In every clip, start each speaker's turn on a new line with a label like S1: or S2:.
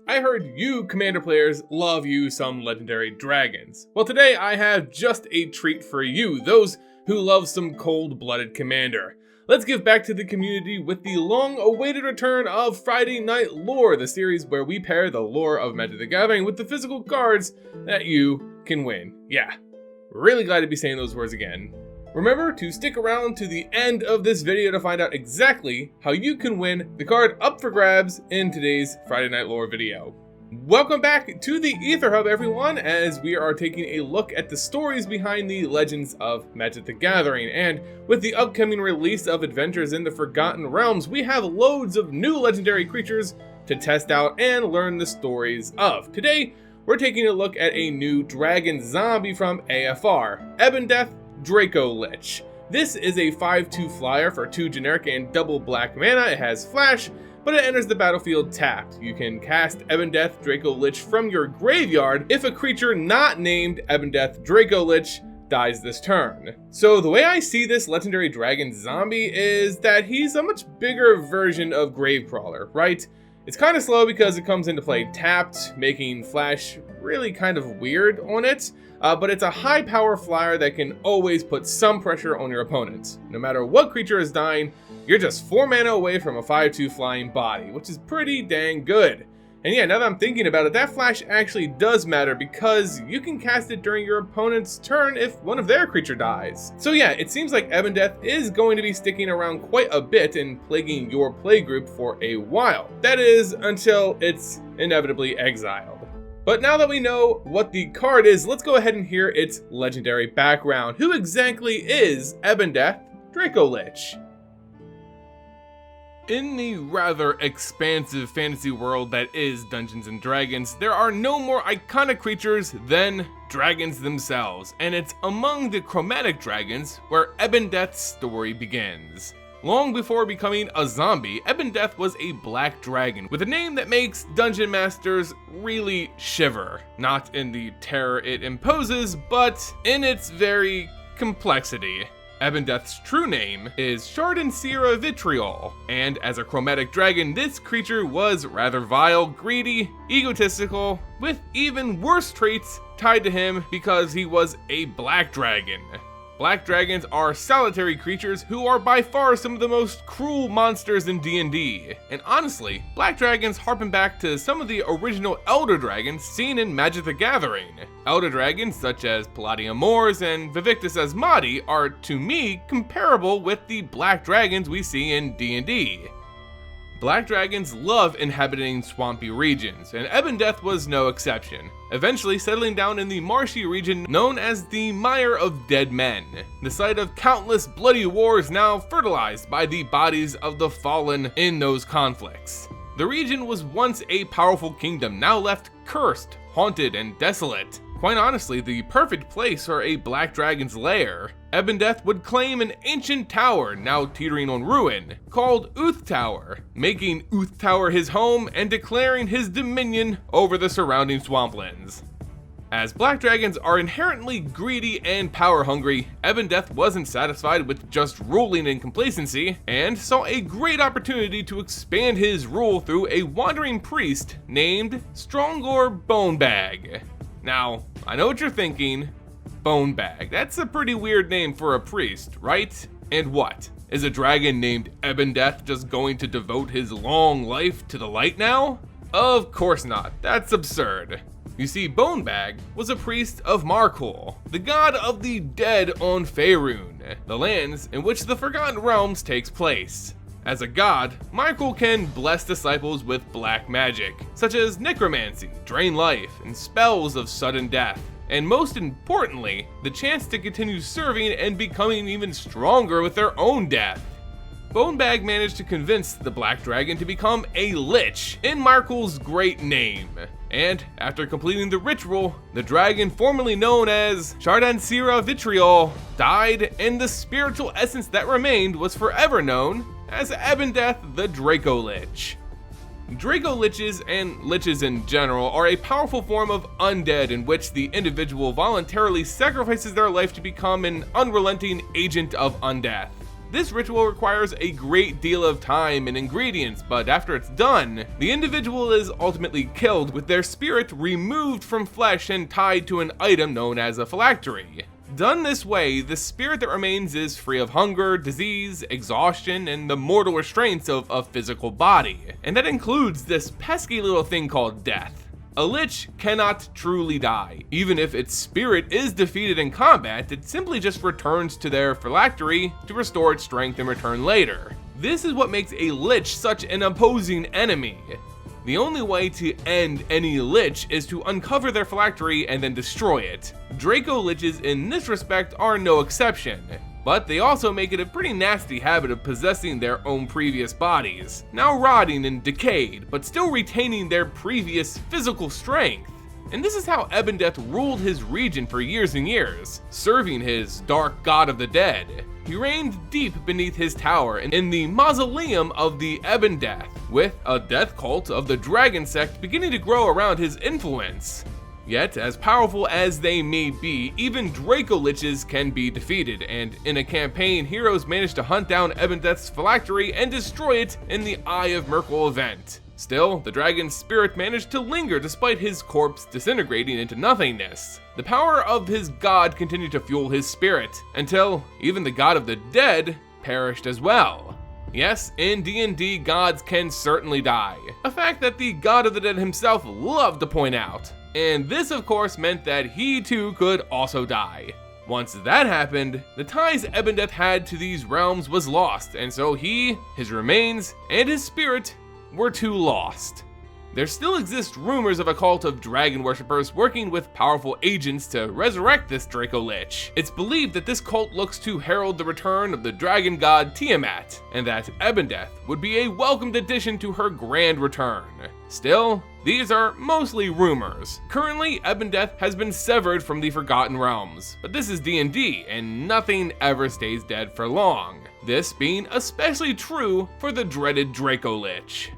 S1: I heard you Commander players love you some legendary dragons. Well, today I have just a treat for you, those who love some cold-blooded Commander. Let's give back to the community with the long-awaited return of Friday Night Lore, the series where we pair the lore of Magic the Gathering with the physical cards that you can win. Yeah, really glad to be saying those words again. Remember to stick around to the end of this video to find out exactly how you can win the card up for grabs in today's Friday Night Lore video. Welcome back to the Ether Hub, everyone, as we are taking a look at the stories behind the Legends of Magic the Gathering. And with the upcoming release of Adventures in the Forgotten Realms, we have loads of new legendary creatures to test out and learn the stories of. Today, we're taking a look at a new dragon zombie from AFR, Ebondeath Dracolich. This is a 5/2 flyer for 2 generic and double black mana. It has flash, but it enters the battlefield tapped. You can cast Ebondeath Dracolich from your graveyard if a creature not named Ebondeath Dracolich dies this turn. So the way I see this legendary dragon zombie is that he's a much bigger version of Gravecrawler, right? It's kind of slow because it comes into play tapped, making flash really kind of weird on it, but it's a high power flyer that can always put some pressure on your opponent. No matter what creature is dying, you're just 4 mana away from a 5/2 flying body, which is pretty dang good. And yeah, now that I'm thinking about it, that flash actually does matter because you can cast it during your opponent's turn if one of their creature dies. So yeah, it seems like Ebondeath is going to be sticking around quite a bit and plaguing your playgroup for a while. That is, until it's inevitably exiled. But now that we know what the card is, let's go ahead and hear its legendary background. Who exactly is Ebondeath Dracolich? In the rather expansive fantasy world that is Dungeons & Dragons, there are no more iconic creatures than dragons themselves, and it's among the chromatic dragons where Ebondeath's story begins. Long before becoming a zombie, Ebondeath was a black dragon with a name that makes dungeon masters really shiver. Not in the terror it imposes, but in its very complexity. Ebondeath's true name is Chardoncira vitriol, and as a chromatic dragon, this creature was rather vile, greedy, egotistical, with even worse traits tied to him because he was a black dragon. Black dragons are solitary creatures who are by far some of the most cruel monsters in D&D. And honestly, black dragons harken back to some of the original elder dragons seen in Magic the Gathering. Elder dragons such as Palladium Mors and Vivictus Asmati are, to me, comparable with the black dragons we see in D&D. Black dragons love inhabiting swampy regions, and Ebondeath was no exception, eventually settling down in the marshy region known as the Mire of Dead Men, the site of countless bloody wars now fertilized by the bodies of the fallen in those conflicts. The region was once a powerful kingdom, now left cursed, haunted, and desolate. Quite honestly, the perfect place for a black dragon's lair. Ebondeath would claim an ancient tower, now teetering on ruin, called Uth Tower, making Uth Tower his home and declaring his dominion over the surrounding swamplands. As black dragons are inherently greedy and power-hungry, Ebondeath wasn't satisfied with just ruling in complacency, and saw a great opportunity to expand his rule through a wandering priest named Strongor Bonebag. Now, I know what you're thinking, Bonebag. That's a pretty weird name for a priest, right? And what? Is a dragon named Ebondeath just going to devote his long life to the light now? Of course not, that's absurd. You see, Bonebag was a priest of Markul, the god of the dead on Faerun, the lands in which the Forgotten Realms takes place. As a god, Markul can bless disciples with black magic, such as necromancy, drain life, and spells of sudden death. And most importantly, the chance to continue serving and becoming even stronger with their own death. Bonebag managed to convince the Black Dragon to become a Lich in Markul's great name. And after completing the ritual, the dragon formerly known as Chardoncira vitriol died, and the spiritual essence that remained was forever known as Ebondeath the Dracolich. Dracoliches and liches in general are a powerful form of undead in which the individual voluntarily sacrifices their life to become an unrelenting agent of undeath. This ritual requires a great deal of time and ingredients, but after it's done, the individual is ultimately killed with their spirit removed from flesh and tied to an item known as a phylactery. Done this way, the spirit that remains is free of hunger, disease, exhaustion, and the mortal restraints of a physical body. And that includes this pesky little thing called death. A Lich cannot truly die. Even if its spirit is defeated in combat, it simply just returns to their phylactery to restore its strength and return later. This is what makes a Lich such an opposing enemy. The only way to end any Lich is to uncover their phylactery and then destroy it. Dracoliches in this respect are no exception, but they also make it a pretty nasty habit of possessing their own previous bodies, now rotting and decayed, but still retaining their previous physical strength. And this is how Ebondeath ruled his region for years and years, serving his dark god of the dead. He reigned deep beneath his tower in the mausoleum of the Ebondeath, with a death cult of the dragon sect beginning to grow around his influence. Yet, as powerful as they may be, even Dracoliches can be defeated, and in a campaign, heroes managed to hunt down Ebondeath's phylactery and destroy it in the Eye of Merkel event. Still, the dragon's spirit managed to linger despite his corpse disintegrating into nothingness. The power of his god continued to fuel his spirit, until even the god of the dead perished as well. Yes, in D&D, gods can certainly die, a fact that the god of the dead himself loved to point out. And this of course meant that he too could also die. Once that happened, the ties Ebondeath had to these realms was lost, and so he, his remains, and his spirit were too lost. There still exist rumors of a cult of dragon worshippers working with powerful agents to resurrect this Dracolich. It's believed that this cult looks to herald the return of the dragon god Tiamat, and that Ebondeath would be a welcomed addition to her grand return. Still, these are mostly rumors. Currently, Ebondeath has been severed from the Forgotten Realms, but this is D&D, and nothing ever stays dead for long. This being especially true for the dreaded Dracolich.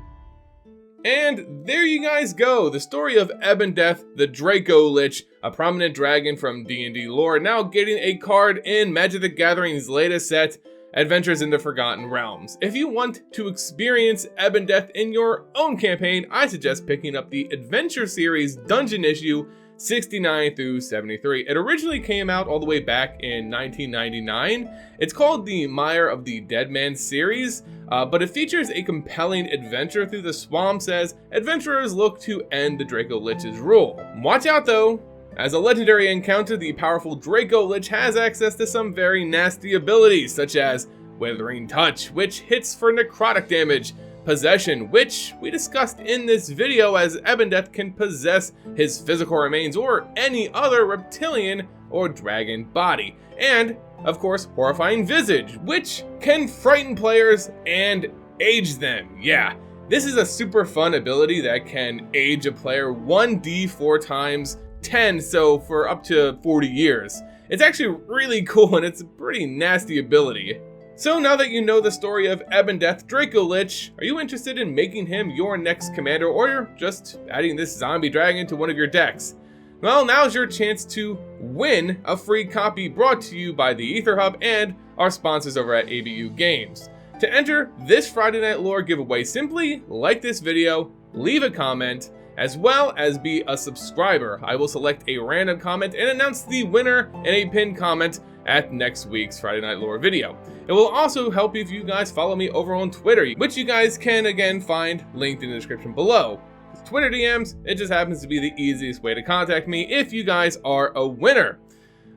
S1: And there you guys go, the story of Ebondeath, the Dracolich, a prominent dragon from D&D lore, now getting a card in Magic the Gathering's latest set, Adventures in the Forgotten Realms. If you want to experience Ebondeath in your own campaign, I suggest picking up the Adventure Series Dungeon Issue 69 through 73. It originally came out all the way back in 1999. It's called the Mire of the Dead Man series, but it features a compelling adventure through the swamps as adventurers look to end the Dracolich's rule. Watch out though! As a legendary encounter, the powerful Dracolich has access to some very nasty abilities, such as Withering Touch, which hits for necrotic damage, Possession, which we discussed in this video, as Ebondeath can possess his physical remains or any other reptilian or dragon body, and of course Horrifying Visage, which can frighten players and age them. Yeah, this is a super fun ability that can age a player 1d4 times 10, so for up to 40 years. It's actually really cool, and it's a pretty nasty ability. So now that you know the story of Ebondeath Dracolich, are you interested in making him your next commander, or just adding this zombie dragon to one of your decks? Well, now's your chance to win a free copy brought to you by the Ether Hub and our sponsors over at ABU Games. To enter this Friday Night Lore giveaway, simply like this video, leave a comment, as well as be a subscriber. I will select a random comment and announce the winner in a pinned comment at next week's Friday Night Lore video. It will also help if you guys follow me over on Twitter, which you guys can again find linked in the description below. With Twitter DMs, it just happens to be the easiest way to contact me if you guys are a winner.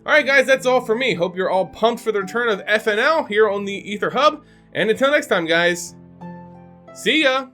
S1: Alright guys, that's all for me. Hope you're all pumped for the return of FNL here on the Ether Hub, and until next time guys, see ya!